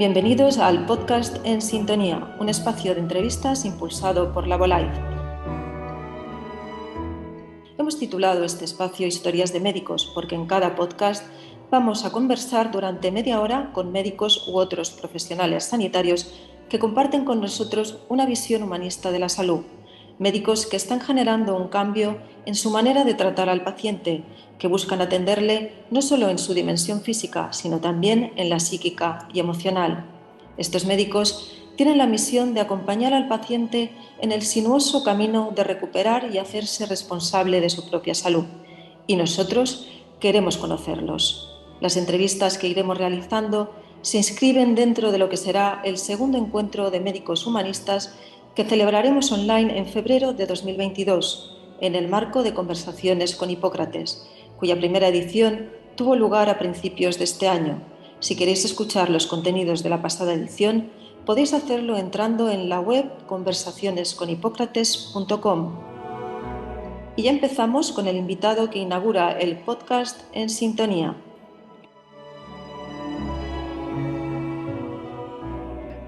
Bienvenidos al podcast En Sintonía, un espacio de entrevistas impulsado por Labolife. Hemos titulado este espacio Historias de médicos porque en cada podcast vamos a conversar durante media hora con médicos u otros profesionales sanitarios que comparten con nosotros una visión humanista de la salud. Médicos que están generando un cambio en su manera de tratar al paciente, que buscan atenderle no solo en su dimensión física, sino también en la psíquica y emocional. Estos médicos tienen la misión de acompañar al paciente en el sinuoso camino de recuperar y hacerse responsable de su propia salud. Y nosotros queremos conocerlos. Las entrevistas que iremos realizando se inscriben dentro de lo que será el segundo encuentro de médicos humanistas que celebraremos online en febrero de 2022, en el marco de Conversaciones con Hipócrates, cuya primera edición tuvo lugar a principios de este año. Si queréis escuchar los contenidos de la pasada edición, podéis hacerlo entrando en la web conversacionesconhipócrates.com. Y ya empezamos con el invitado que inaugura el podcast En Sintonía.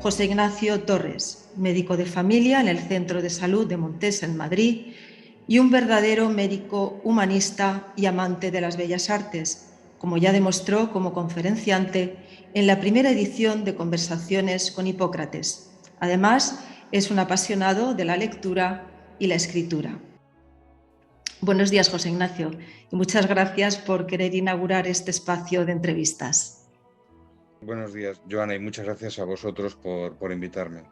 José Ignacio Torres, médico de familia en el Centro de Salud de Montés en Madrid y un verdadero médico humanista y amante de las bellas artes, como ya demostró como conferenciante en la primera edición de Conversaciones con Hipócrates. Además, es un apasionado de la lectura y la escritura. Buenos días, José Ignacio, y muchas gracias por querer inaugurar este espacio de entrevistas. Buenos días, Joana, y muchas gracias a vosotros por invitarme.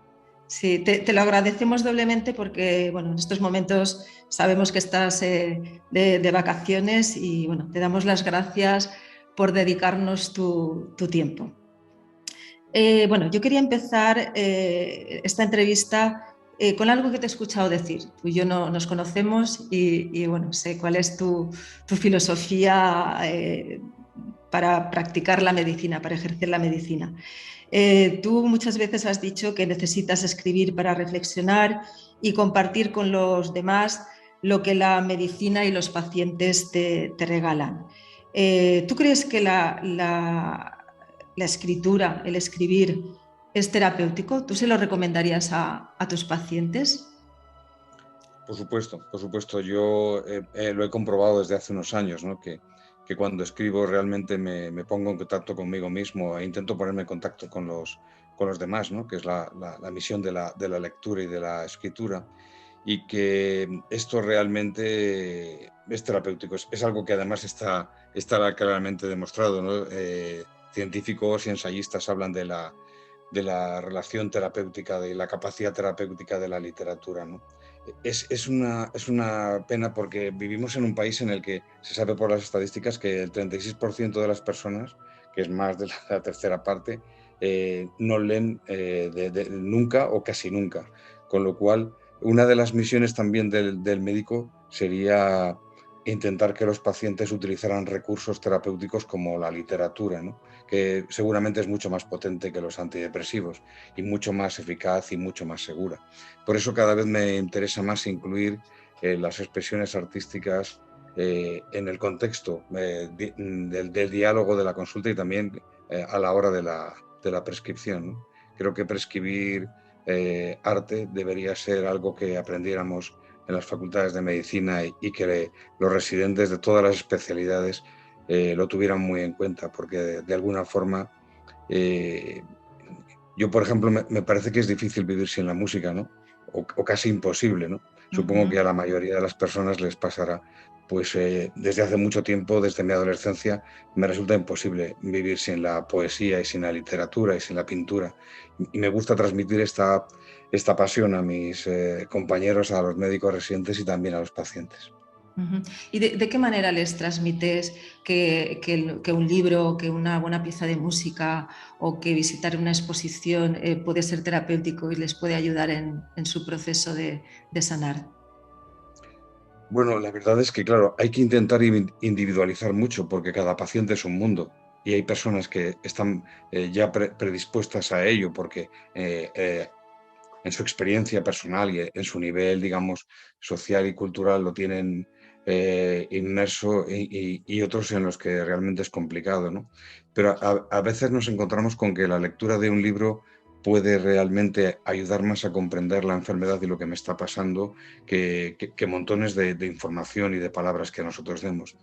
Sí, te lo agradecemos doblemente porque en estos momentos sabemos que estás de vacaciones y te damos las gracias por dedicarnos tu tiempo. Yo quería empezar esta entrevista con algo que te he escuchado decir. Tú y yo no nos conocemos y sé cuál es tu filosofía para practicar la medicina, para ejercer la medicina. Tú muchas veces has dicho que necesitas escribir para reflexionar y compartir con los demás lo que la medicina y los pacientes te regalan. ¿Tú crees que la escritura, el escribir, es terapéutico? ¿Tú se lo recomendarías a tus pacientes? Por supuesto. Yo lo he comprobado desde hace unos años, ¿no? que cuando escribo realmente me pongo en contacto conmigo mismo e intento ponerme en contacto con los demás, ¿no? Que es la misión de la lectura y de la escritura, y que esto realmente es terapéutico. Es algo que además está claramente demostrado, ¿no? Científicos y ensayistas hablan de la relación terapéutica, de la capacidad terapéutica de la literatura, ¿no? Es una pena porque vivimos en un país en el que se sabe por las estadísticas que el 36% de las personas, que es más de la tercera parte, no leen nunca o casi nunca. Con lo cual, una de las misiones también del médico sería intentar que los pacientes utilizaran recursos terapéuticos como la literatura, ¿no? Que seguramente es mucho más potente que los antidepresivos y mucho más eficaz y mucho más segura. Por eso cada vez me interesa más incluir las expresiones artísticas en el contexto del diálogo, de la consulta y también a la hora de la prescripción, ¿no? Creo que prescribir arte debería ser algo que aprendiéramos en las facultades de medicina y que los residentes de todas las especialidades lo tuvieran muy en cuenta, porque de alguna forma yo, por ejemplo, me parece que es difícil vivir sin la música, ¿no? O casi imposible, ¿no? Supongo que a la mayoría de las personas les pasará. Pues desde hace mucho tiempo, desde mi adolescencia, me resulta imposible vivir sin la poesía y sin la literatura y sin la pintura. Y me gusta transmitir esta pasión a mis compañeros, a los médicos residentes y también a los pacientes. ¿Y de qué manera les transmites que un libro, que una buena pieza de música o que visitar una exposición puede ser terapéutico y les puede ayudar en su proceso de sanar? Bueno, la verdad es que, claro, hay que intentar individualizar mucho porque cada paciente es un mundo y hay personas que están ya predispuestas a ello porque en su experiencia personal y en su nivel, digamos, social y cultural lo tienen inmerso y otros en los que realmente es complicado, ¿no? Pero a veces nos encontramos con que la lectura de un libro puede realmente ayudar más a comprender la enfermedad y lo que me está pasando que montones de información y de palabras que nosotros demos.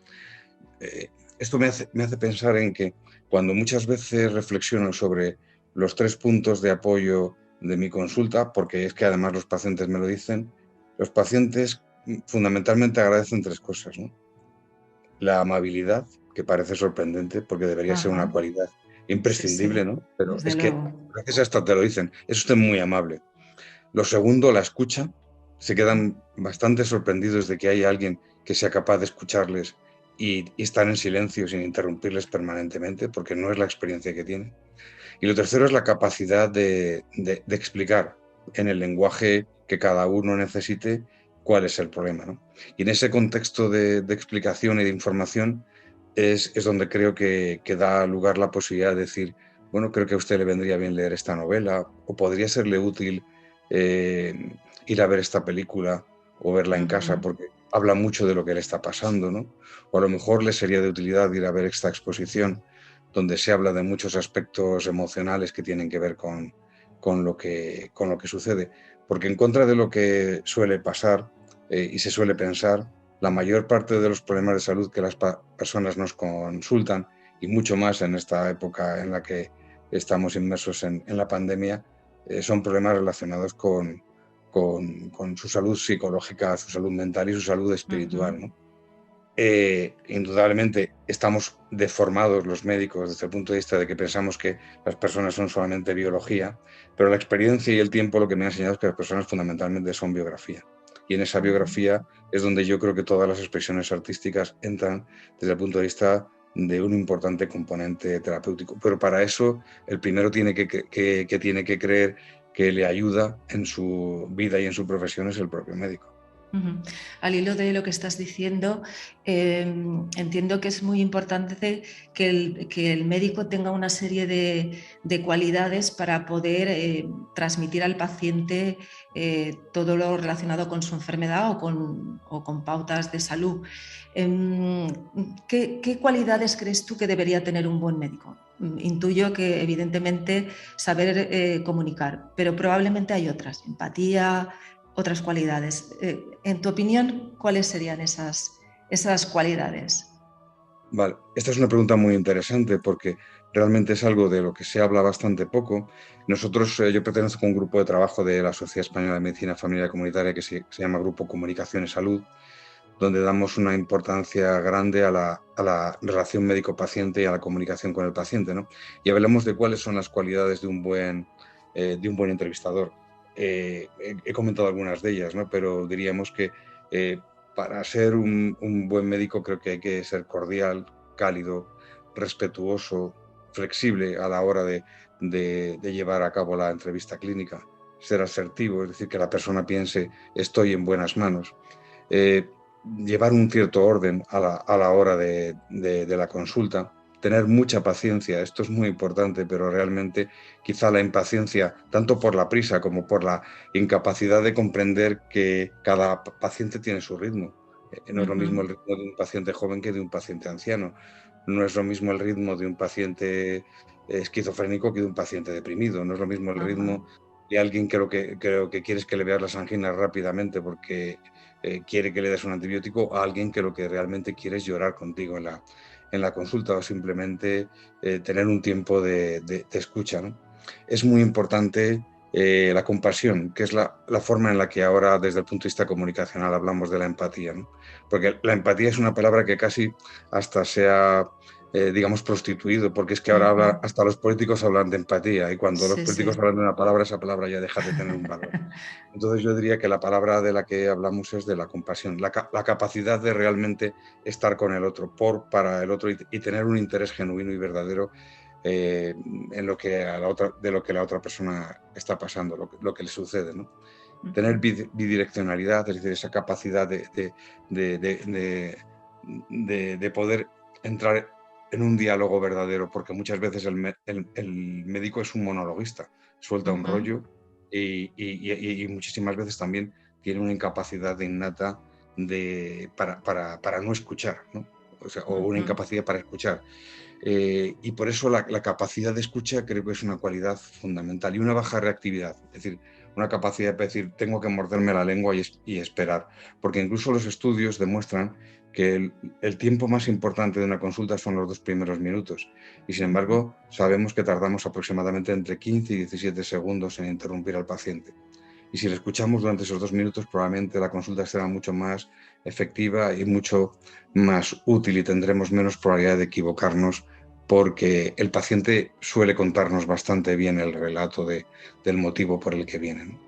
Esto me hace pensar en que cuando muchas veces reflexiono sobre los 3 puntos de apoyo de mi consulta, porque es que además los pacientes me lo dicen, los pacientes fundamentalmente agradecen 3 cosas, ¿no? La amabilidad, que parece sorprendente porque debería ser una Ajá. cualidad Sí, imprescindible, sí, ¿no? Pero desde es que luego. a veces hasta te lo dicen, es usted muy amable. Lo segundo, la escucha. Se quedan bastante sorprendidos de que haya alguien que sea capaz de escucharles y estar en silencio sin interrumpirles permanentemente, porque no es la experiencia que tienen. Y lo tercero es la capacidad de explicar en el lenguaje que cada uno necesite cuál es el problema, ¿no? Y en ese contexto de explicación y de información es donde creo que da lugar la posibilidad de decir, bueno, creo que a usted le vendría bien leer esta novela o podría serle útil eh, ir a ver esta película o verla en casa Ujú. porque habla mucho de lo que le está pasando, ¿no? O a lo mejor le sería de utilidad ir a ver esta exposición donde se habla de muchos aspectos emocionales que tienen que ver con lo que sucede. Porque en contra de lo que suele pasar y se suele pensar, la mayor parte de los problemas de salud que las personas nos consultan, y mucho más en esta época en la que estamos inmersos en la pandemia, son problemas relacionados con su salud psicológica, su salud mental y su salud espiritual, Ujú. ¿no? Indudablemente estamos deformados los médicos desde el punto de vista de que pensamos que las personas son solamente biología, pero la experiencia y el tiempo lo que me ha enseñado es que las personas fundamentalmente son biografía. Y en esa Ujú. biografía es donde yo creo que todas las expresiones artísticas entran desde el punto de vista de un importante componente terapéutico. Pero para eso el primero tiene que tiene que creer que le ayuda en su vida y en su profesión es el propio médico. Ujú. Al hilo de lo que estás diciendo, eh, entiendo que es muy importante que el médico tenga una serie de cualidades para poder transmitir al paciente todo lo relacionado con su enfermedad o con pautas de salud. ¿Qué cualidades crees tú que debería tener un buen médico? Intuyo que evidentemente saber comunicar, pero probablemente hay otras, empatía, otras cualidades. En tu opinión, ¿cuáles serían esas cualidades? Vale, esta es una pregunta muy interesante porque realmente es algo de lo que se habla bastante poco. Nosotros, yo pertenezco a un grupo de trabajo de la Sociedad Española de Medicina Familiar y Comunitaria que se llama Grupo Comunicación y Salud, donde damos una importancia grande a la relación médico-paciente y a la comunicación con el paciente, ¿no? Y hablamos de cuáles son las cualidades de un buen entrevistador. He comentado algunas de ellas, ¿no? Pero diríamos que eh, para ser un buen médico creo que hay que ser cordial, cálido, respetuoso, flexible a la hora de llevar a cabo la entrevista clínica, ser asertivo, es decir, que la persona piense estoy en buenas manos. Eh, Llevar un cierto orden a la hora de la consulta, tener mucha paciencia, esto es muy importante, pero realmente quizá la impaciencia, tanto por la prisa como por la incapacidad de comprender que cada paciente tiene su ritmo. No es lo mismo el Ujú, ritmo de un paciente joven que de un paciente anciano. No es lo mismo el ritmo de un paciente esquizofrénico que de un paciente deprimido. No es lo mismo el ajá, ritmo de alguien que lo que quiere es que le veas las anginas rápidamente porque quiere que le des un antibiótico a alguien que lo que realmente quiere es llorar contigo en la consulta o simplemente tener un tiempo de escucha, ¿no? Es muy importante la compasión, que es la forma en la que ahora desde el punto de vista comunicacional hablamos de la empatía, ¿no? Porque la empatía es una palabra que casi hasta se ha, digamos, prostituido, porque es que ahora ujú. hasta los políticos hablan de empatía y cuando los Sí, políticos sí. hablan de una palabra, esa palabra ya deja de tener un valor. Entonces yo diría que la palabra de la que hablamos es de la compasión, la capacidad de realmente estar con el otro, para el otro y tener un interés genuino y verdadero en lo que de lo que la otra persona está pasando, lo que le sucede, ¿no? Tener Ujú, bidireccionalidad, es decir, esa capacidad de, de- de- de poder entrar en un diálogo verdadero, porque muchas veces el médico es un monologuista, suelta un ujú. rollo y muchísimas veces también tiene una incapacidad innata para no escuchar, ¿no? O sea, o una Ujú. incapacidad para escuchar. Y por eso la capacidad de escucha creo que es una cualidad fundamental y una baja reactividad, es decir, una capacidad de decir tengo que morderme la lengua y esperar, porque incluso los estudios demuestran que el tiempo más importante de una consulta son los 2 primeros minutos y sin Ujú. embargo sabemos que tardamos aproximadamente entre 15 y 17 segundos en interrumpir al paciente. Y si le escuchamos durante esos 2 minutos, probablemente la consulta será mucho más efectiva y mucho más útil y tendremos menos probabilidad de equivocarnos porque el paciente suele contarnos bastante bien el relato del motivo por el que vienen.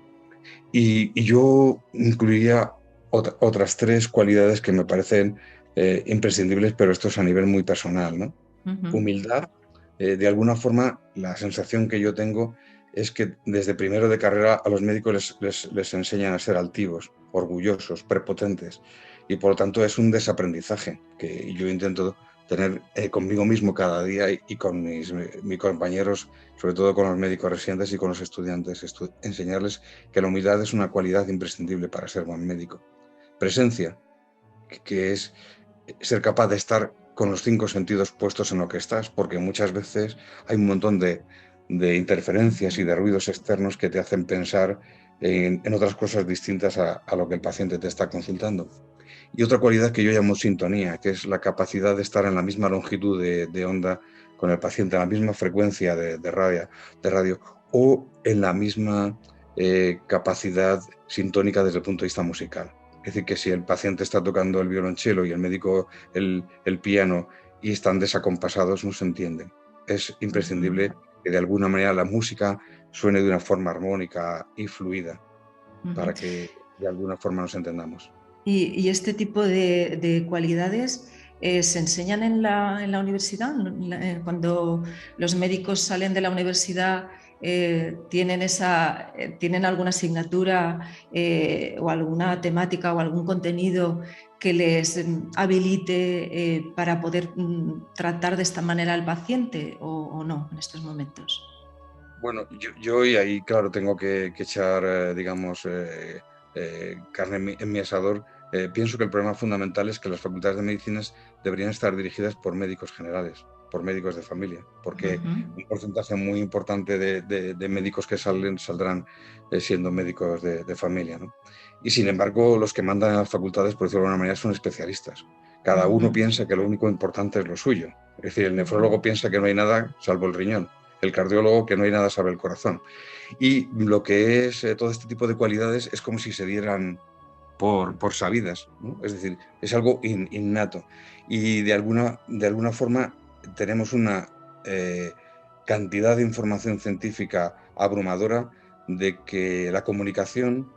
Y yo incluiría otras 3 cualidades que me parecen imprescindibles, pero esto es a nivel muy personal, ¿no? Ujú. Humildad. De alguna forma, la sensación que yo tengo es que desde primero de carrera a los médicos les enseñan a ser altivos, orgullosos, prepotentes, y por lo tanto es un desaprendizaje que yo intento tener conmigo mismo cada día y con mis compañeros, sobre todo con los médicos residentes y con los estudiantes, enseñarles que la humildad es una cualidad imprescindible para ser buen médico. Presencia, que es ser capaz de estar con los 5 sentidos puestos en lo que estás, porque muchas veces hay un montón de interferencias y de ruidos externos que te hacen pensar en otras cosas distintas a lo que el paciente te está consultando. Y otra cualidad que yo llamo sintonía, que es la capacidad de estar en la misma longitud de onda con el paciente, en la misma frecuencia de radio o en la misma capacidad sintónica desde el punto de vista musical. Es decir, que si el paciente está tocando el violonchelo y el médico el piano y están desacompasados, no se entienden. Es Ujú. imprescindible que de alguna manera la música suene de una forma armónica y fluida Ujú. para que de alguna forma nos entendamos. Y este tipo de cualidades se enseñan en la universidad. Cuando los médicos salen de la universidad, ¿tienen alguna asignatura o alguna temática o algún contenido que les habilite para poder tratar de esta manera al paciente o no en estos momentos? Bueno, yo y ahí, claro, tengo que echar, digamos, carne en mi asador. Pienso que el problema fundamental es que las facultades de medicinas deberían estar dirigidas por médicos generales, por médicos de familia, porque Ujú. un porcentaje muy importante de médicos que saldrán siendo médicos de familia, ¿no? Y sin embargo, los que mandan en las facultades, por decirlo de alguna manera, son especialistas. Cada uno Ujú. piensa que lo único importante es lo suyo. Es decir, el Ujú. nefrólogo piensa que no hay nada salvo el riñón, el cardiólogo que no hay nada sobre el corazón. Y lo que es todo este tipo de cualidades es como si se dieran por sabidas, ¿no? Es decir, es algo innato. Y de alguna forma tenemos una eh, cantidad de información científica abrumadora de que la comunicación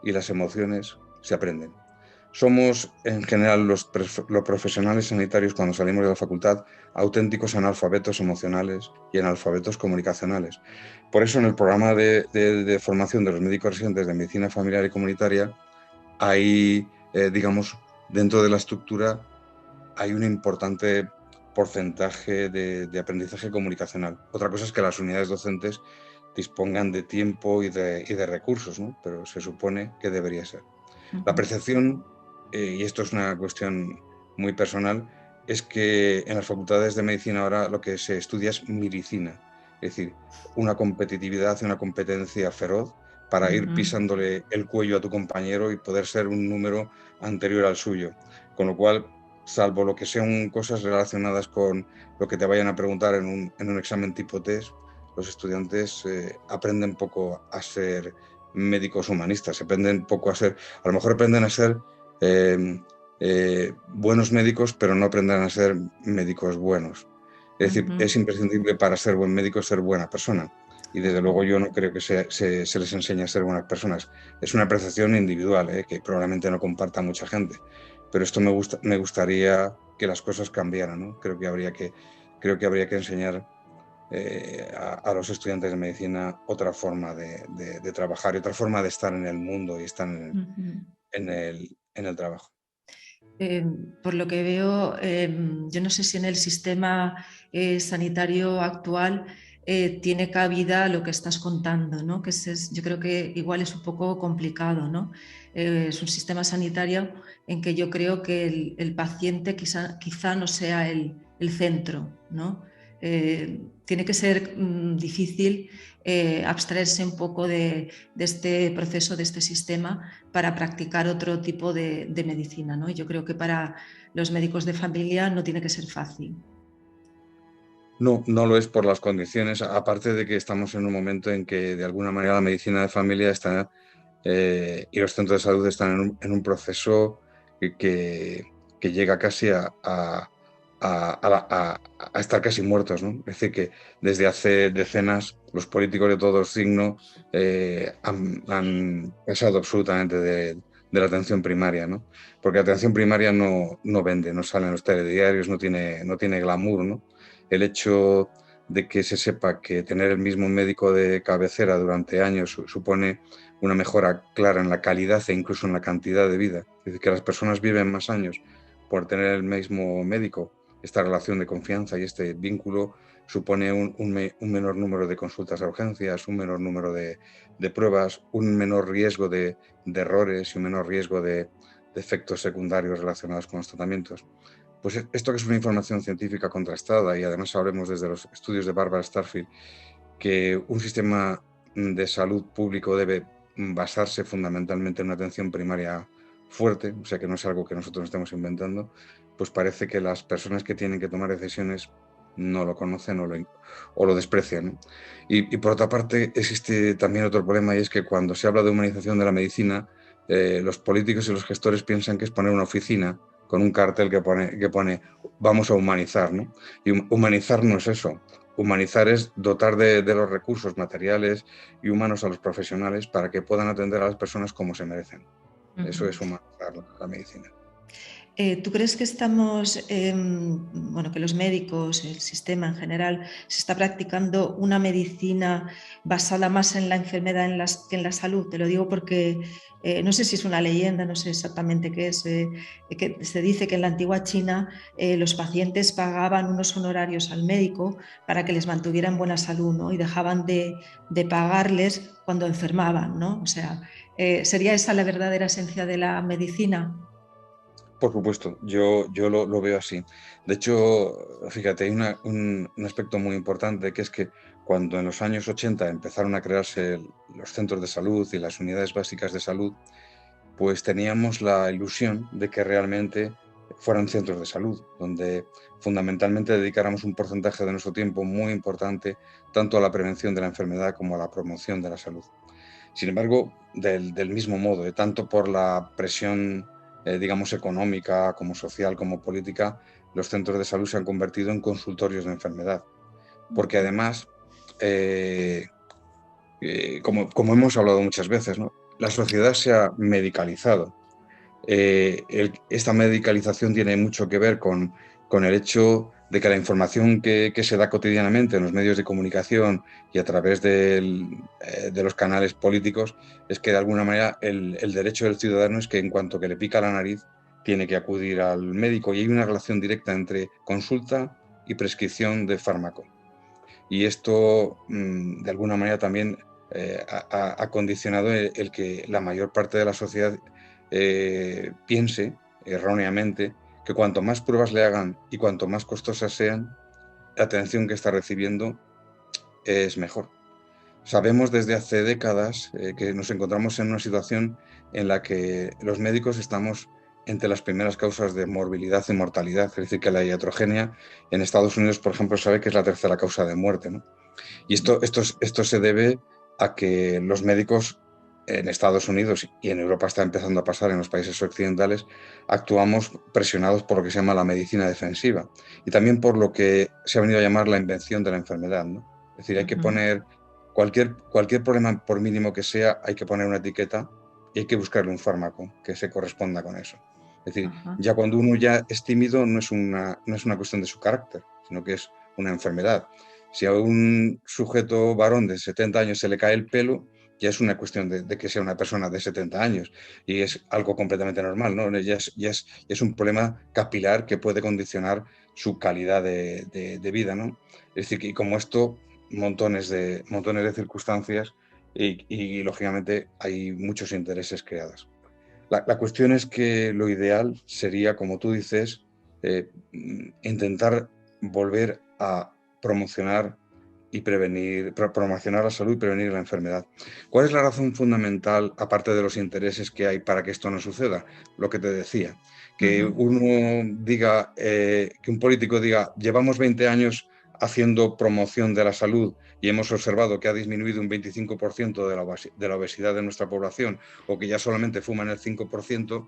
y las emociones se aprenden. Somos, en general, los profesionales sanitarios, cuando salimos de la facultad, auténticos analfabetos emocionales y analfabetos comunicacionales. Por eso, en el programa de formación de los médicos residentes de medicina familiar y comunitaria, hay, digamos, dentro de la estructura, hay un importante porcentaje de aprendizaje comunicacional. Otra cosa es que las unidades docentes dispongan de tiempo y de recursos, ¿no? Pero se supone que debería ser. La Ujú. percepción, y esto es una cuestión muy personal, es que en las facultades de medicina ahora lo que se estudia es medicina, es decir, una competitividad y una competencia feroz para ir Ujú. pisándole el cuello a tu compañero y poder ser un número anterior al suyo. Con lo cual, salvo lo que sean cosas relacionadas con lo que te vayan a preguntar en un examen tipo test, los estudiantes aprenden poco a ser médicos humanistas, aprenden poco a lo mejor aprenden a ser eh, buenos médicos, pero no aprenden a ser médicos buenos. Es decir, Ujú. es imprescindible para ser buen médico ser buena persona. Y desde luego yo no creo que se les enseñe a ser buenas personas. Es una apreciación individual, que probablemente no comparta mucha gente. Pero esto me gustaría que las cosas cambiaran, ¿no? Creo que habría que enseñar a los estudiantes de medicina otra forma de trabajar y otra forma de estar en el mundo y estar Ujú. en el trabajo. Por lo que veo, yo no sé si en el sistema sanitario actual tiene cabida lo que estás contando, ¿no? Yo creo que igual es un poco complicado, ¿no? Es un sistema sanitario en que yo creo que el paciente quizá no sea el centro, ¿no? Tiene que ser difícil abstraerse un poco de este proceso, de este sistema, para practicar otro tipo de medicina, ¿no? Y yo creo que para los médicos de familia no tiene que ser fácil. No, no lo es por las condiciones, aparte de que estamos en un momento en que de alguna manera la medicina de familia está y los centros de salud están en un proceso que, que llega casi a estar casi muertos, ¿no? Es decir, que desde hace decenas los políticos de todo signo han pasado absolutamente de la atención primaria, ¿no? Porque la atención primaria no vende, no sale en los telediarios, no tiene glamour, ¿no? El hecho de que se sepa que tener el mismo médico de cabecera durante años supone una mejora clara en la calidad e incluso en la cantidad de vida. Es decir, que las personas viven más años por tener el mismo médico. Esta relación de confianza y este vínculo supone un menor número de consultas a urgencias, un menor número de pruebas, un menor riesgo de errores y un menor riesgo de efectos secundarios relacionados con los tratamientos. Pues esto, que es una información científica contrastada, y además sabremos desde los estudios de Barbara Starfield que un sistema de salud público debe basarse fundamentalmente en una atención primaria fuerte, o sea que no es algo que nosotros estemos inventando, pues parece que las personas que tienen que tomar decisiones no lo conocen o lo desprecian, ¿no? Y por otra parte existe también otro problema, y es que cuando se habla de humanización de la medicina, los políticos y los gestores piensan que es poner una oficina con un cartel que pone vamos a humanizar, ¿no? Y humanizar no es eso. Humanizar es dotar de los recursos materiales y humanos a los profesionales para que puedan atender a las personas como se merecen. Eso es humanizar la medicina. ¿Tú crees que estamos, bueno, que los médicos, el sistema en general, se está practicando una medicina basada más en la enfermedad que en la salud? Te lo digo porque no sé si es una leyenda, no sé exactamente qué es, que se dice que en la antigua China los pacientes pagaban unos honorarios al médico para que les mantuviera en buena salud, ¿no? Y dejaban de pagarles cuando enfermaban, ¿no? O sea, ¿sería esa la verdadera esencia de la medicina? Por supuesto, yo lo veo así. De hecho, fíjate, hay un aspecto muy importante, que es que cuando en los años 80 empezaron a crearse los centros de salud y las unidades básicas de salud, pues teníamos la ilusión de que realmente fueran centros de salud, donde fundamentalmente dedicáramos un porcentaje de nuestro tiempo muy importante tanto a la prevención de la enfermedad como a la promoción de la salud. Sin embargo, del mismo modo, tanto por la presión, digamos, económica, como social, como política, los centros de salud se han convertido en consultorios de enfermedad. Porque además, eh, como hemos hablado muchas veces, ¿no? La sociedad se ha medicalizado. Esta medicalización tiene mucho que ver con el hecho de que la información que se da cotidianamente en los medios de comunicación y a través de los canales políticos es que de alguna manera el derecho del ciudadano es que en cuanto que le pica la nariz tiene que acudir al médico, y hay una relación directa entre consulta y prescripción de fármaco. Y esto de alguna manera también ha condicionado el que la mayor parte de la sociedad piense erróneamente que cuanto más pruebas le hagan y cuanto más costosas sean, la atención que está recibiendo es mejor. Sabemos desde hace décadas que nos encontramos en una situación en la que los médicos estamos entre las primeras causas de morbilidad y mortalidad. Es decir, que la iatrogenia en Estados Unidos, por ejemplo, sabe que es la tercera causa de muerte, ¿no? Y esto se debe a que los médicos en Estados Unidos, y en Europa está empezando a pasar en los países occidentales, actuamos presionados por lo que se llama la medicina defensiva, y también por lo que se ha venido a llamar la invención de la enfermedad, ¿no? Es decir, hay que poner cualquier problema, por mínimo que sea, hay que poner una etiqueta y hay que buscarle un fármaco que se corresponda con eso. Es decir, Ajá. ya cuando uno ya es tímido no es una cuestión de su carácter, sino que es una enfermedad. Si a un sujeto varón de 70 años se le cae el pelo, ya es una cuestión de que sea una persona de 70 años, y es algo completamente normal, ¿no? Ya es un problema capilar que puede condicionar su calidad de vida, ¿no? Es decir, que como esto montones de circunstancias y, lógicamente, hay muchos intereses creados. La cuestión es que lo ideal sería, como tú dices, intentar volver a promocionar y promocionar la salud y prevenir la enfermedad. ¿Cuál es la razón fundamental, aparte de los intereses que hay para que esto no suceda? Lo que te decía, que uno diga, que un político diga, llevamos 20 años haciendo promoción de la salud y hemos observado que ha disminuido un 25% de la obesidad de nuestra población, o que ya solamente fuman el 5%,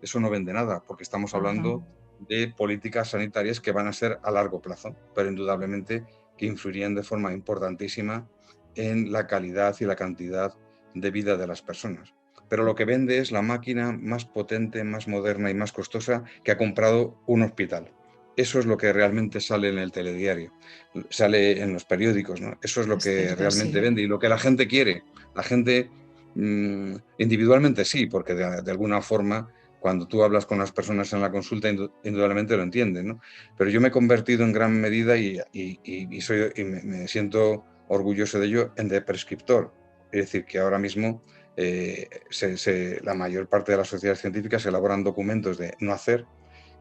eso no vende nada, porque estamos hablando de políticas sanitarias que van a ser a largo plazo, pero indudablemente que influirían de forma importantísima en la calidad y la cantidad de vida de las personas. Pero lo que vende es la máquina más potente, más moderna y más costosa que ha comprado un hospital. Eso es lo que realmente sale en el telediario, sale en los periódicos, ¿no? Eso es lo Es que cierto, realmente sí. vende y lo que la gente quiere. La gente, individualmente sí, porque de alguna forma, cuando tú hablas con las personas en la consulta, indudablemente lo entienden, ¿no? Pero yo me he convertido en gran medida y me siento orgulloso de ello en de prescriptor. Es decir, que ahora mismo la mayor parte de las sociedades científicas elaboran documentos de no hacer,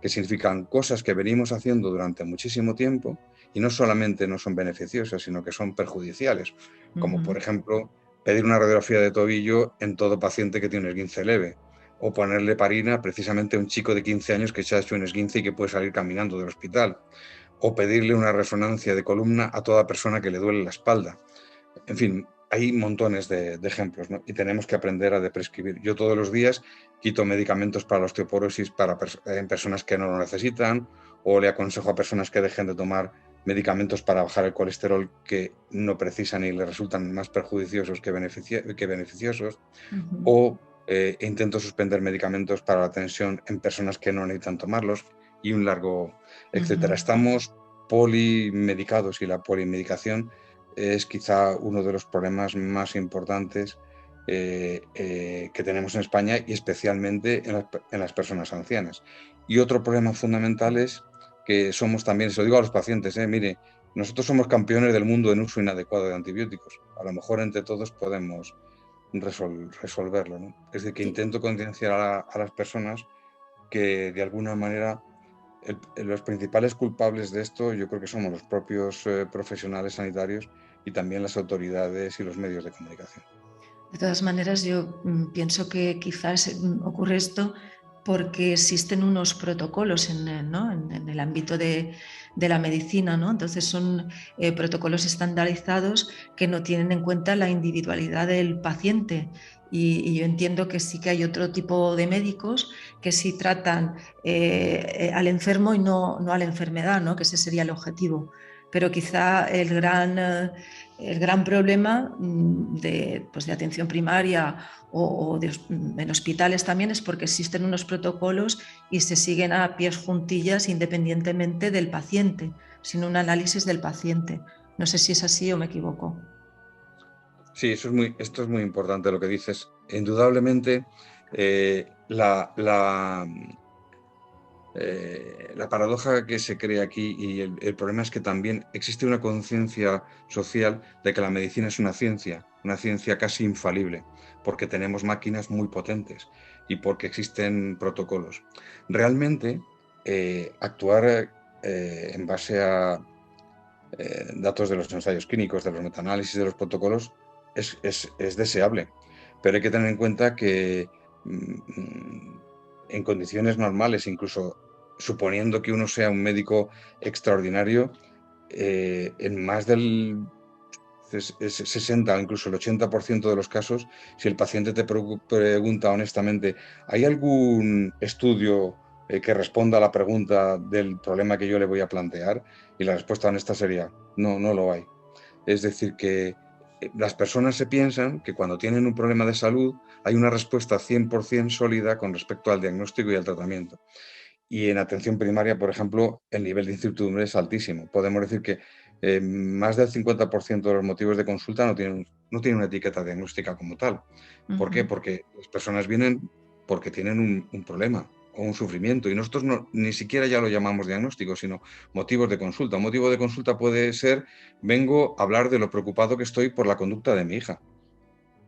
que significan cosas que venimos haciendo durante muchísimo tiempo y no solamente no son beneficiosas, sino que son perjudiciales, como por ejemplo pedir una radiografía de tobillo en todo paciente que tiene un esguince leve, o ponerle parina precisamente a un chico de 15 años que se ha hecho un esguince y que puede salir caminando del hospital, o pedirle una resonancia de columna a toda persona que le duele la espalda. En fin, hay montones de ejemplos, ¿no? Y tenemos que aprender a prescribir. Yo todos los días quito medicamentos para la osteoporosis en personas que no lo necesitan, o le aconsejo a personas que dejen de tomar medicamentos para bajar el colesterol que no precisan y le resultan más perjudiciosos que beneficiosos, o intento suspender medicamentos para la tensión en personas que no necesitan tomarlos, y un largo etcétera. Estamos polimedicados y la polimedicación es quizá uno de los problemas más importantes que tenemos en España, y especialmente en las personas ancianas. Y otro problema fundamental es que somos también, se lo digo a los pacientes, mire, nosotros somos campeones del mundo en uso inadecuado de antibióticos. A lo mejor entre todos podemos resolverlo, ¿no? Es decir, que Sí. intento concienciar a las personas que de alguna manera los principales culpables de esto yo creo que somos los propios profesionales sanitarios y también las autoridades y los medios de comunicación. De todas maneras, yo pienso que quizás ocurre esto porque existen unos protocolos ¿no? en el ámbito de la medicina, ¿no? Entonces son protocolos estandarizados que no tienen en cuenta la individualidad del paciente. Y yo entiendo que sí que hay otro tipo de médicos que sí tratan al enfermo y no a la enfermedad, ¿no? Que ese sería el objetivo. Pero quizá el gran problema pues de atención primaria en hospitales también es porque existen unos protocolos y se siguen a pies juntillas independientemente del paciente, sin un análisis del paciente. No sé si es así o me equivoco. Sí, esto es muy importante lo que dices. Indudablemente, la paradoja que se crea aquí y el problema es que también existe una conciencia social de que la medicina es una ciencia casi infalible, porque tenemos máquinas muy potentes y porque existen protocolos. Realmente, actuar en base a datos de los ensayos clínicos, de los metaanálisis, de los protocolos, es deseable, pero hay que tener en cuenta que en condiciones normales, incluso suponiendo que uno sea un médico extraordinario, en más del 60 o incluso el 80% de los casos, si el paciente te pregunta honestamente, ¿hay algún estudio que responda a la pregunta del problema que yo le voy a plantear? Y la respuesta honesta sería, no, no lo hay. Es decir, que las personas se piensan que cuando tienen un problema de salud hay una respuesta 100% sólida con respecto al diagnóstico y al tratamiento. Y en atención primaria, por ejemplo, el nivel de incertidumbre es altísimo. Podemos decir que más del 50% de los motivos de consulta no tienen una etiqueta diagnóstica como tal. ¿Por qué? Porque las personas vienen porque tienen un problema o un sufrimiento, y nosotros ni siquiera ya lo llamamos diagnóstico, sino motivos de consulta. Un motivo de consulta puede ser: vengo a hablar de lo preocupado que estoy por la conducta de mi hija.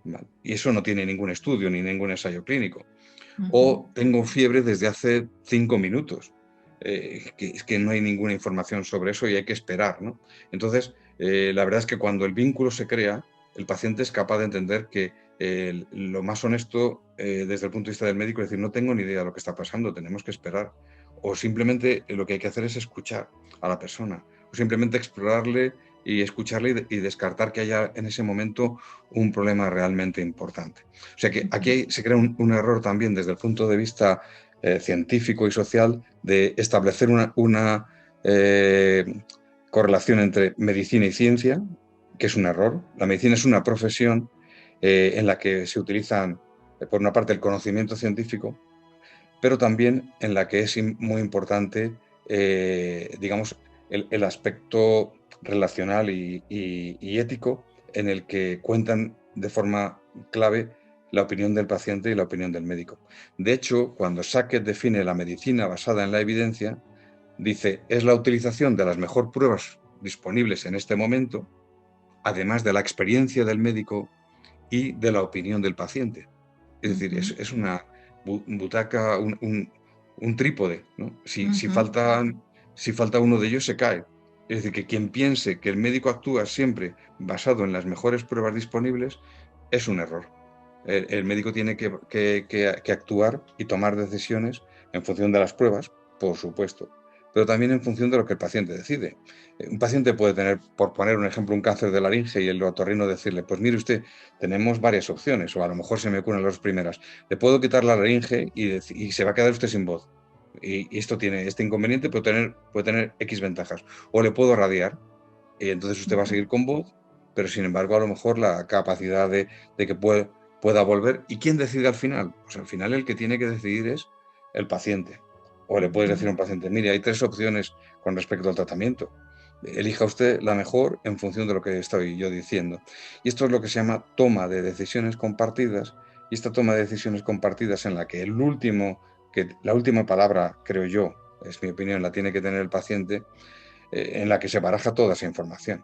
¿Vale? Y eso no tiene ningún estudio ni ningún ensayo clínico. O tengo fiebre desde hace 5 minutos. Es que no hay ninguna información sobre eso y hay que esperar, ¿no? Entonces, la verdad es que cuando el vínculo se crea, el paciente es capaz de entender que lo más honesto desde el punto de vista del médico es decir: no tengo ni idea de lo que está pasando, tenemos que esperar. O simplemente lo que hay que hacer es escuchar a la persona, o simplemente explorarle y escucharle y descartar que haya en ese momento un problema realmente importante. O sea que aquí se crea un error también desde el punto de vista científico y social de establecer una correlación entre medicina y ciencia, que es un error. La medicina es una profesión en la que se utilizan, por una parte, el conocimiento científico, pero también en la que es muy importante, digamos, el aspecto relacional y ético, en el que cuentan de forma clave la opinión del paciente y la opinión del médico. De hecho, cuando Sackett define la medicina basada en la evidencia, dice: es la utilización de las mejores pruebas disponibles en este momento, además de la experiencia del médico y de la opinión del paciente. Es decir, es una butaca, un trípode, ¿no? Si falta uno de ellos, se cae. Es decir, que quien piense que el médico actúa siempre basado en las mejores pruebas disponibles es un error. El médico tiene que actuar y tomar decisiones en función de las pruebas, por supuesto, pero también en función de lo que el paciente decide. Un paciente puede tener, por poner un ejemplo, un cáncer de laringe, y el otorrino decirle: pues mire usted, tenemos varias opciones, o a lo mejor se me ocurren las primeras. Le puedo quitar la laringe y se va a quedar usted sin voz. Y esto tiene este inconveniente, puede tener X ventajas. O le puedo radiar, y entonces usted va a seguir con voz, pero sin embargo a lo mejor la capacidad de que pueda volver. ¿Y quién decide al final? Pues al final el que tiene que decidir es el paciente. O le puedes decir a un paciente: mire, hay 3 opciones con respecto al tratamiento. Elija usted la mejor en función de lo que estoy yo diciendo. Y esto es lo que se llama toma de decisiones compartidas. Y esta toma de decisiones compartidas, en la que la última palabra, creo yo, es mi opinión, la tiene que tener el paciente, en la que se baraja toda esa información.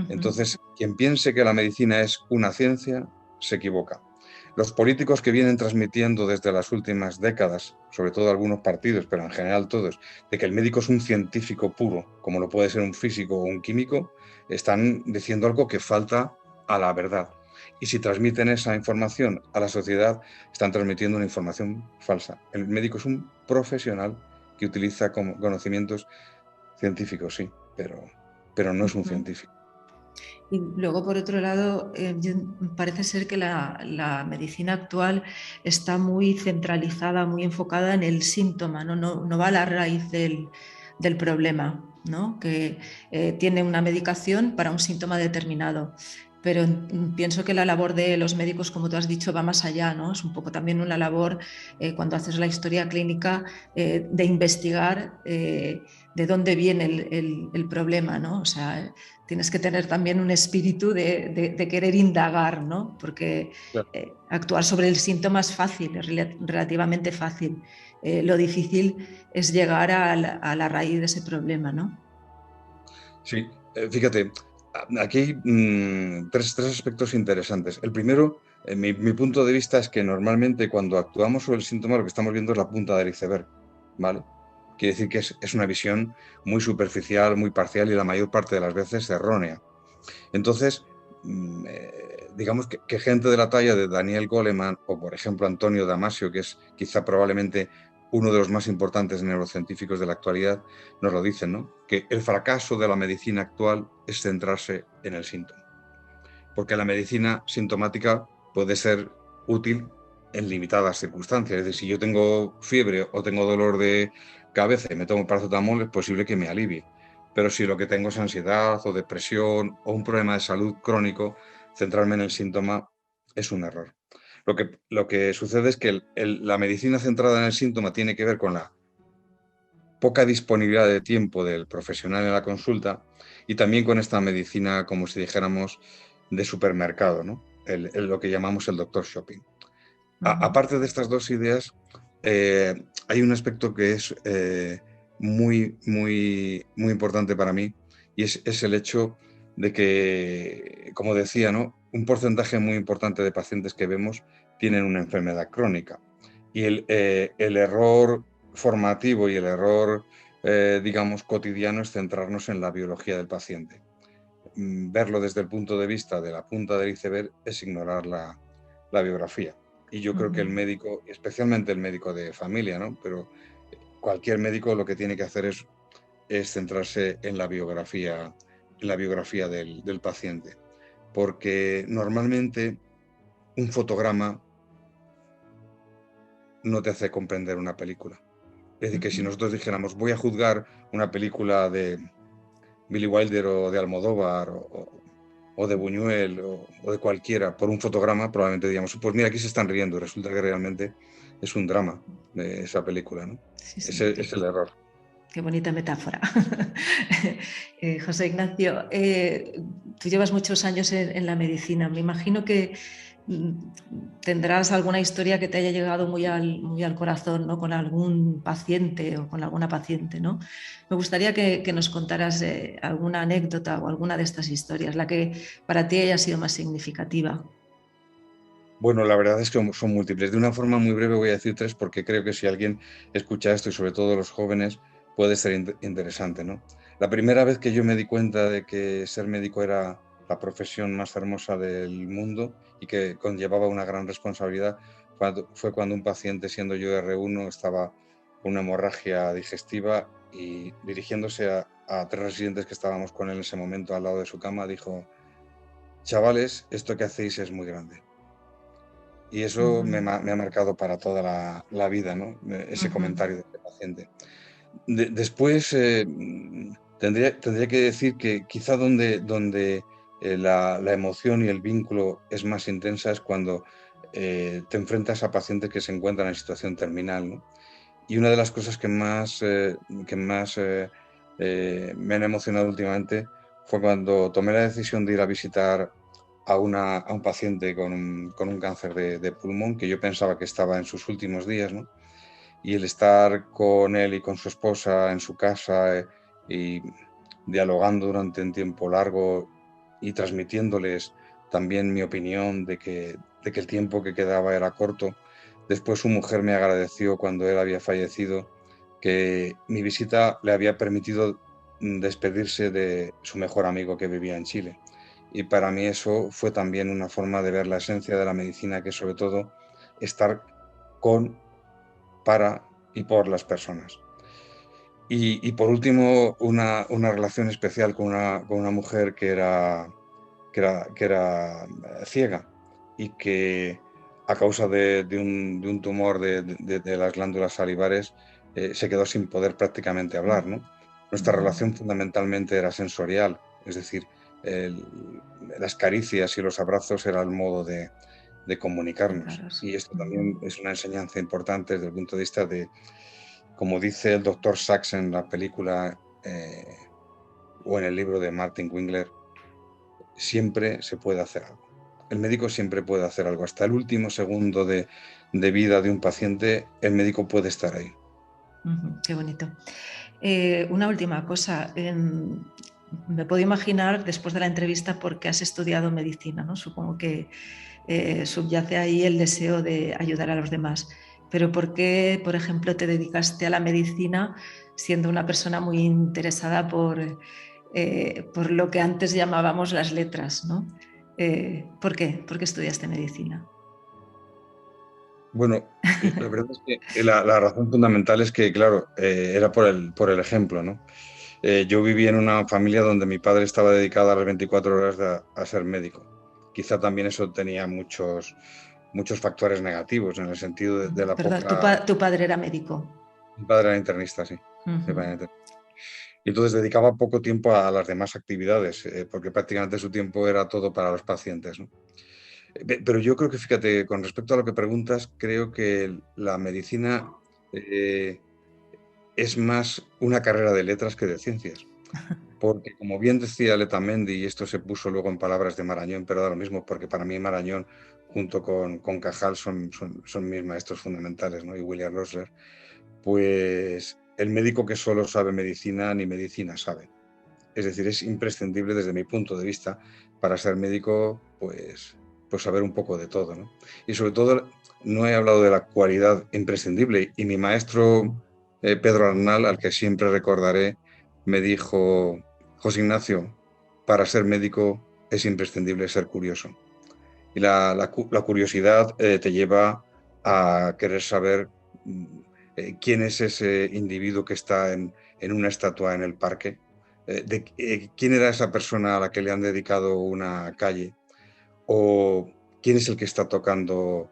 Entonces, quien piense que la medicina es una ciencia, se equivoca. Los políticos que vienen transmitiendo desde las últimas décadas, sobre todo algunos partidos, pero en general todos, de que el médico es un científico puro, como lo puede ser un físico o un químico, están diciendo algo que falta a la verdad. Y si transmiten esa información a la sociedad, están transmitiendo una información falsa. El médico es un profesional que utiliza conocimientos científicos, sí, pero no es un científico. Y luego, por otro lado, parece ser que la medicina actual está muy centralizada, muy enfocada en el síntoma, no va a la raíz del problema, ¿no? Que tiene una medicación para un síntoma determinado. Pero pienso que la labor de los médicos, como tú has dicho, va más allá, ¿no? Es un poco también una labor, cuando haces la historia clínica, de investigar de dónde viene el problema, ¿no? O sea, tienes que tener también un espíritu de querer indagar, ¿no? Porque Claro. actuar sobre el síntoma es fácil, es relativamente fácil. Lo difícil es llegar a la raíz de ese problema, ¿no? Sí, fíjate, aquí hay tres aspectos interesantes. El primero, mi punto de vista, es que normalmente cuando actuamos sobre el síntoma, lo que estamos viendo es la punta del iceberg, ¿vale? Quiere decir que es una visión muy superficial, muy parcial, y la mayor parte de las veces errónea. Entonces, digamos que gente de la talla de Daniel Goleman, o por ejemplo Antonio Damasio, que es quizá probablemente uno de los más importantes neurocientíficos de la actualidad, nos lo dicen, ¿no? Que el fracaso de la medicina actual es centrarse en el síntoma. Porque la medicina sintomática puede ser útil en limitadas circunstancias. Es decir, si yo tengo fiebre o tengo dolor de cabeza y me tomo paracetamol, es posible que me alivie. Pero si lo que tengo es ansiedad o depresión o un problema de salud crónico, centrarme en el síntoma es un error. Lo que sucede es que la medicina centrada en el síntoma tiene que ver con la poca disponibilidad de tiempo del profesional en la consulta, y también con esta medicina, como si dijéramos, de supermercado, ¿no? Lo que llamamos el doctor shopping. Aparte de estas dos ideas, hay un aspecto que es muy, muy, muy importante para mí, y es el hecho de que, como decía, ¿no? Un porcentaje muy importante de pacientes que vemos tienen una enfermedad crónica. Y el error formativo y el error, digamos, cotidiano es centrarnos en la biología del paciente. Verlo desde el punto de vista de la punta del iceberg es ignorar la biografía. Y yo creo que el médico, especialmente el médico de familia, ¿no? Pero cualquier médico lo que tiene que hacer es centrarse en la biografía del paciente. Porque normalmente un fotograma no te hace comprender una película. Es decir, que si nosotros dijéramos, voy a juzgar una película de Billy Wilder o de Almodóvar o de Buñuel o de cualquiera por un fotograma, probablemente diríamos, pues mira, aquí se están riendo, y resulta que realmente es un drama de esa película, ¿no? Sí, sí, Ese es el error. qué bonita metáfora. José Ignacio, tú llevas muchos años en la medicina. Me imagino que tendrás alguna historia que te haya llegado muy al corazón, ¿no? Con algún paciente o con alguna paciente, ¿no? Me gustaría que nos contaras alguna anécdota o alguna de estas historias, la que para ti haya sido más significativa. Bueno, la verdad es que son múltiples. De una forma muy breve voy a decir tres porque creo que si alguien escucha esto y sobre todo los jóvenes puede ser interesante, ¿no? La primera vez que yo me di cuenta de que ser médico era la profesión más hermosa del mundo y que conllevaba una gran responsabilidad fue cuando un paciente, siendo yo R1, estaba con una hemorragia digestiva y dirigiéndose a tres residentes que estábamos con él en ese momento al lado de su cama, dijo: chavales, esto que hacéis es muy grande. Y eso me ha marcado para toda la vida, ¿no? Ese comentario de este paciente. Después, tendría que decir que quizá donde la emoción y el vínculo es más intensa es cuando te enfrentas a pacientes que se encuentran en situación terminal, ¿no? Y una de las cosas que más me han emocionado últimamente fue cuando tomé la decisión de ir a visitar a un paciente con un cáncer de pulmón que yo pensaba que estaba en sus últimos días, ¿no? Y el estar con él y con su esposa en su casa y dialogando durante un tiempo largo y transmitiéndoles también mi opinión de que el tiempo que quedaba era corto. Después su mujer me agradeció cuando él había fallecido que mi visita le había permitido despedirse de su mejor amigo que vivía en Chile. Y para mí eso fue también una forma de ver la esencia de la medicina, que es sobre todo estar con, para y por las personas. Y por último, una relación especial con una mujer que era ciega y que a causa de un tumor de las glándulas salivares se quedó sin poder prácticamente hablar, ¿no? Nuestra relación fundamentalmente era sensorial, es decir, las caricias y los abrazos era el modo de comunicarnos. Y esto también es una enseñanza importante desde el punto de vista de, como dice el doctor Sachs en la película o en el libro de Martin Wingler, siempre se puede hacer algo. El médico siempre puede hacer algo. Hasta el último segundo de vida de un paciente, el médico puede estar ahí. Qué bonito. Una última cosa. Me puedo imaginar, después de la entrevista, por qué has estudiado medicina, ¿no? Supongo que subyace ahí el deseo de ayudar a los demás. Pero ¿por qué, por ejemplo, te dedicaste a la medicina siendo una persona muy interesada por lo que antes llamábamos las letras, ¿no? ¿Por qué? ¿Por qué estudiaste medicina? Bueno, la verdad es que la razón fundamental es que, claro, era por el ejemplo, ¿no? Yo viví en una familia donde mi padre estaba dedicado a las 24 horas a ser médico. Quizá también eso tenía muchos factores negativos en el sentido de la Perdón, poca... tu padre era médico. Mi padre era internista, sí. Mi padre era internista. Y entonces dedicaba poco tiempo a las demás actividades, porque prácticamente su tiempo era todo para los pacientes, ¿no? Pero yo creo que, fíjate, con respecto a lo que preguntas, creo que la medicina es más una carrera de letras que de ciencias. porque como bien decía Letamendi, y esto se puso luego en palabras de Marañón, pero da lo mismo, porque para mí Marañón junto con Cajal son mis maestros fundamentales, ¿no? Y William Rosler, pues el médico que solo sabe medicina, ni medicina sabe. Es decir, es imprescindible desde mi punto de vista para ser médico, pues saber un poco de todo, ¿no? Y sobre todo, no he hablado de la cualidad imprescindible. Y mi maestro Pedro Arnal, al que siempre recordaré, me dijo: José Ignacio, para ser médico es imprescindible ser curioso. Y la curiosidad te lleva a querer saber quién es ese individuo que está en una estatua en el parque, quién era esa persona a la que le han dedicado una calle, o quién es el que está tocando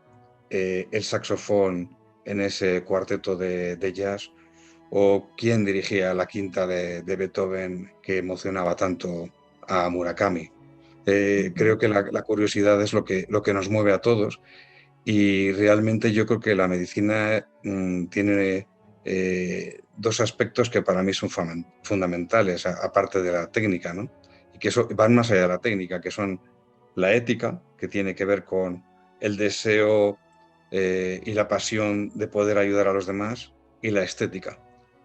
el saxofón en ese cuarteto de jazz, o quién dirigía la quinta de Beethoven que emocionaba tanto a Murakami. Creo que la curiosidad es lo que nos mueve a todos, y realmente yo creo que la medicina tiene dos aspectos que para mí son fundamentales, aparte de la técnica, ¿no? Y que van más allá de la técnica, que son la ética, que tiene que ver con el deseo y la pasión de poder ayudar a los demás, y la estética,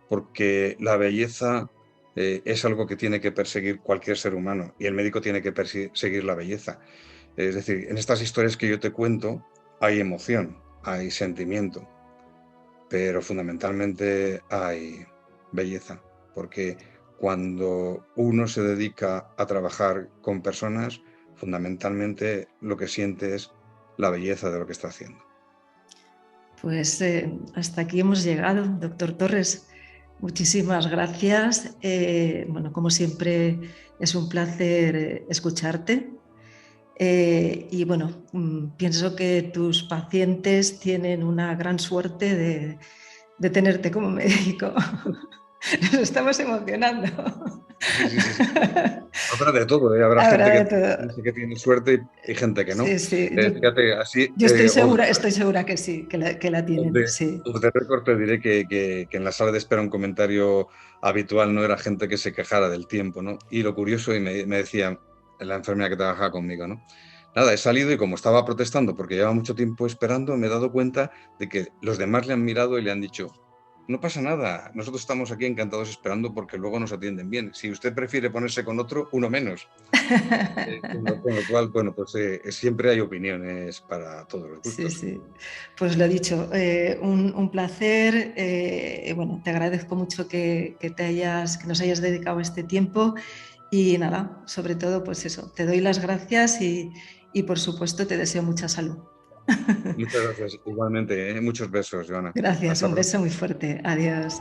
porque la belleza es algo que tiene que perseguir cualquier ser humano, y el médico tiene que perseguir la belleza. Es decir, en estas historias que yo te cuento hay emoción, hay sentimiento, pero fundamentalmente hay belleza, porque cuando uno se dedica a trabajar con personas, fundamentalmente lo que siente es la belleza de lo que está haciendo. Pues hasta aquí hemos llegado, doctor Torres. Muchísimas gracias. Bueno, como siempre, es un placer escucharte. Y bueno, pienso que tus pacientes tienen una gran suerte de tenerte como médico. Nos estamos emocionando. Sí. Habrá de todo, ¿eh? Habrá Habrá gente de todo. que tiene suerte y gente que no. Sí, sí. Fíjate, así, Yo estoy segura que sí, que la tienen. Sí. de récord te diré que en la sala de espera un comentario habitual no era gente que se quejara del tiempo, ¿no? Y lo curioso, y me decía la enfermera que trabajaba conmigo, ¿no? Nada, he salido y como estaba protestando porque llevaba mucho tiempo esperando, me he dado cuenta de que los demás le han mirado y le han dicho: no pasa nada, nosotros estamos aquí encantados esperando porque luego nos atienden bien. Si usted prefiere ponerse con otro, uno menos. Con lo cual, bueno, pues siempre hay opiniones para todos los Sí, gustos. sí. Pues lo he dicho, un placer. Bueno, te agradezco mucho que nos hayas dedicado este tiempo y nada, sobre todo, pues eso, te doy las gracias y por supuesto te deseo mucha salud. Muchas gracias. Igualmente, muchos besos, Joana. Gracias, Hasta un beso pronto. muy fuerte. Adiós.